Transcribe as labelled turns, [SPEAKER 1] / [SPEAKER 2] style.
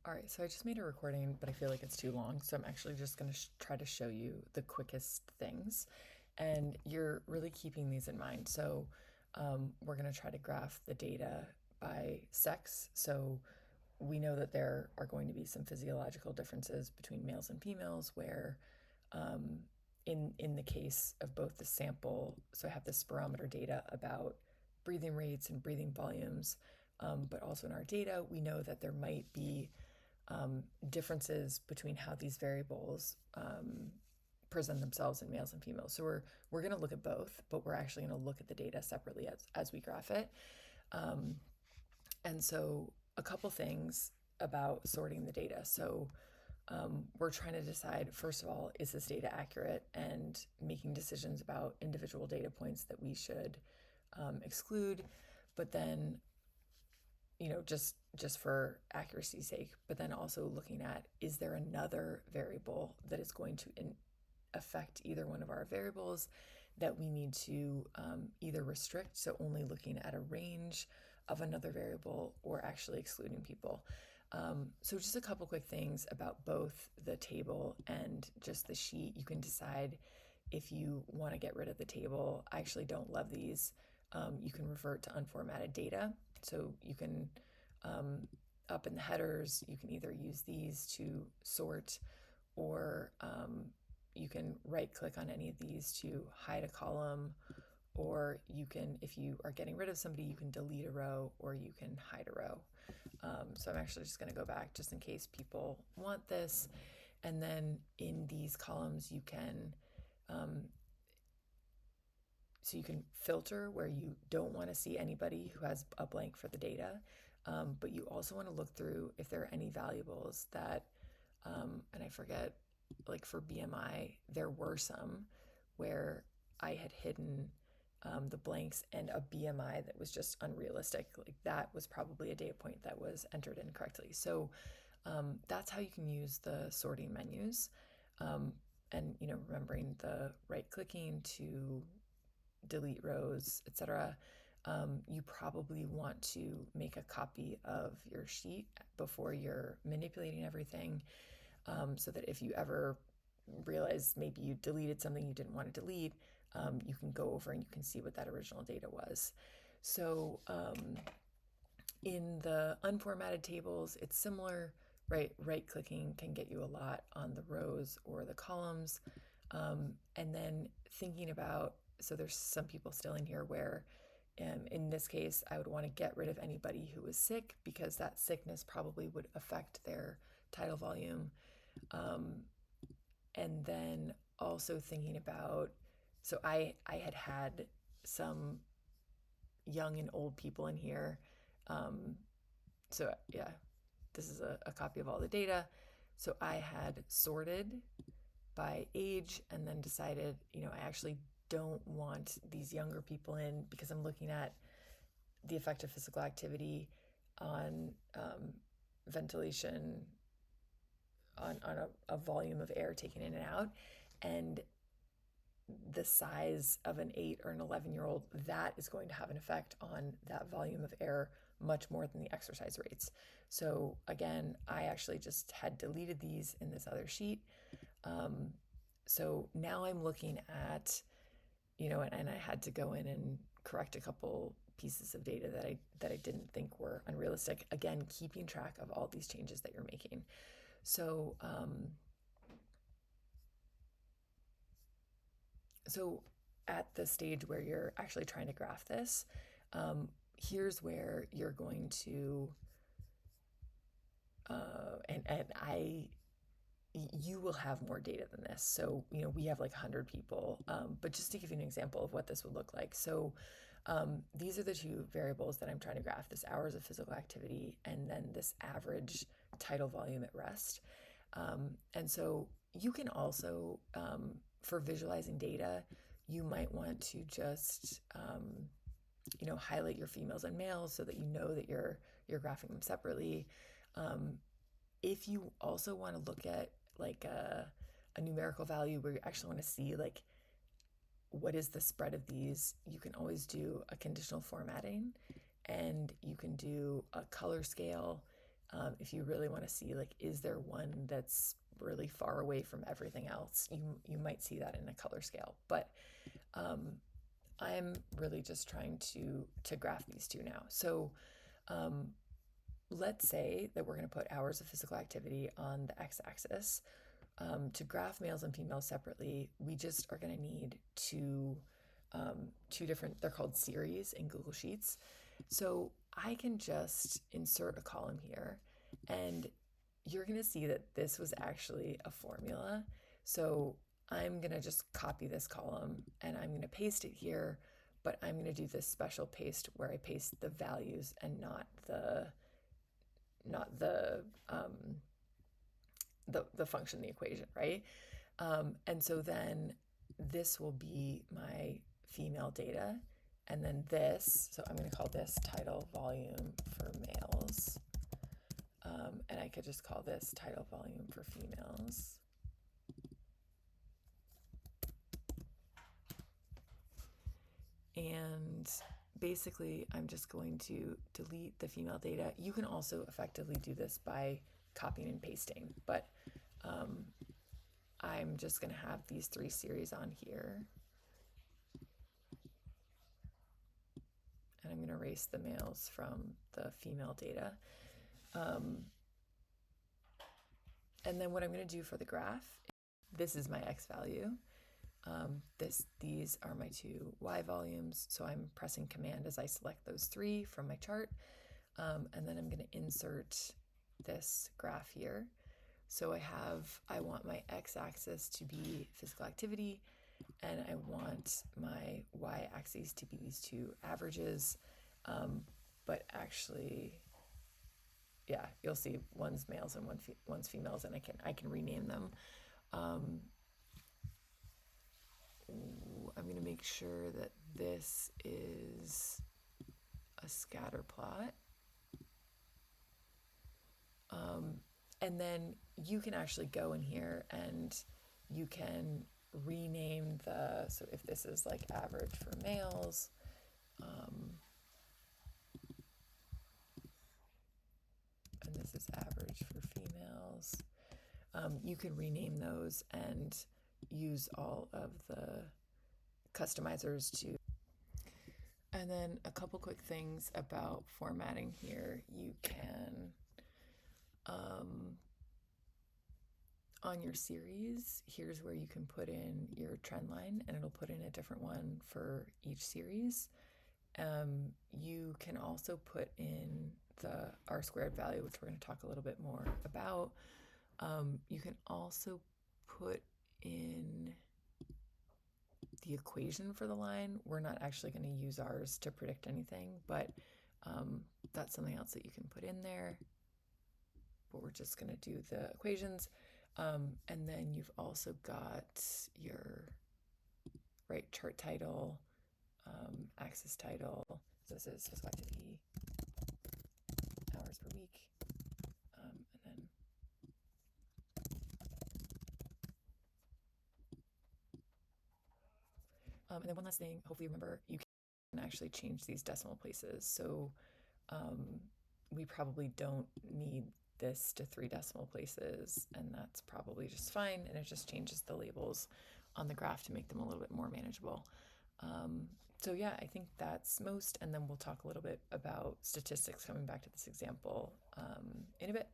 [SPEAKER 1] All right, so I just made a recording, but I feel like it's too long, so I'm actually just going to try to show you the quickest things. And you're really keeping these in mind. So we're going to try to graph the data by sex. So we know that there are going to be some physiological differences between males and females, where in the case of both the sample, so I have the spirometer data about breathing rates and breathing volumes, but also in our data, we know that there might be differences between how these variables present themselves in males and females. So we're going to look at both, but we're actually going to look at the data separately as we graph it. And so a couple things about sorting the data. So we're trying to decide, first of all, is this data accurate, and making decisions about individual data points that we should exclude. But then, just for accuracy's sake, but then also looking at, is there another variable that is going to affect either one of our variables that we need to either restrict, so only looking at a range of another variable, or actually excluding people. So just a couple quick things about both the table and just the sheet. You can decide if you want to get rid of the table. I actually don't love these. You can revert to unformatted data. So you can, up in the headers, you can either use these to sort, or you can right click on any of these to hide a column, or you can, if you are getting rid of somebody, you can delete a row, or you can hide a row. So I'm actually just going to go back just in case people want this. And then in these columns, you can so you can filter where you don't want to see anybody who has a blank for the data, but you also want to look through if there are any valuables that, and I forget, like for BMI, there were some where I had hidden the blanks and a BMI that was just unrealistic. Like that was probably a data point that was entered incorrectly. So that's how you can use the sorting menus. And remembering the right clicking to delete rows, etc. You probably want to make a copy of your sheet before you're manipulating everything, so that if you ever realize maybe you deleted something you didn't want to delete, you can go over and you can see what that original data was. So in the unformatted tables, it's similar. Right clicking can get you a lot on the rows or the columns. And then thinking about, so there's some people still in here where, in this case, I would want to get rid of anybody who was sick, because that sickness probably would affect their tidal volume. And then also thinking about, so I had some young and old people in here. So yeah, this is a copy of all the data. So I had sorted by age, and then decided, I actually don't want these younger people in, because I'm looking at the effect of physical activity on ventilation, on a volume of air taken in and out. And the size of an 8 or an 11-year-old, that is going to have an effect on that volume of air much more than the exercise rates. So again, I actually just had deleted these in this other sheet. So now I'm looking at, and I had to go in and correct a couple pieces of data that I didn't think were unrealistic. Again, keeping track of all these changes that you're making. So So at the stage where you're actually trying to graph this, here's where you're going to, you will have more data than this. So, we have like 100 people, but just to give you an example of what this would look like. So these are the two variables that I'm trying to graph: this hours of physical activity, and then this average tidal volume at rest. And so you can also, for visualizing data, you might want to just, highlight your females and males so that you know that you're graphing them separately. If you also want to look at like a numerical value where you actually want to see like what is the spread of these, you can always do a conditional formatting, and you can do a color scale, If you really want to see, like, is there one that's really far away from everything else, you might see that in a color scale. But I'm really just trying to graph these two now. So let's say that we're going to put hours of physical activity on the x-axis. To graph males and females separately, we just are going to need two different, they're called series in Google Sheets. So I can just insert a column here, and you're going to see that this was actually a formula. So I'm going to just copy this column and I'm going to paste it here, but I'm going to do this special paste where I paste the values and not the function, the equation, right? And so then this will be my female data. And then this, so I'm going to call this tidal volume for males. And I could just call this tidal volume for females. And basically, I'm just going to delete the female data. You can also effectively do this by copying and pasting, but I'm just going to have these three series on here. And I'm going to erase the males from the female data. And then what I'm going to do for the graph, this is my x value. These are my two y volumes. So I'm pressing Command as I select those three from my chart. And then I'm going to insert this graph here. So I want my x-axis to be physical activity, and I want my y-axis to be these two averages. But actually, yeah, you'll see one's males and one's females, and I can rename them. I'm going to make sure that this is a scatter plot. And then you can actually go in here and you can rename so if this is like average for males, and this is average for females, you can rename those and use all of the customizers to. And then a couple quick things about formatting here. You can, on your series, here's where you can put in your trend line, and it'll put in a different one for each series. You can also put in the R-squared value, which we're going to talk a little bit more about. You can also put in the equation for the line. We're not actually going to use ours to predict anything, but that's something else that you can put in there. But we're just going to do the equations. And then you've also got your chart title, axis title. So this is physical activity, hours per week. And then one last thing, hopefully you remember, you can actually change these decimal places. So we probably don't need this to 3 decimal places, and that's probably just fine. And it just changes the labels on the graph to make them a little bit more manageable. So yeah, I think that's most, and then we'll talk a little bit about statistics coming back to this example in a bit.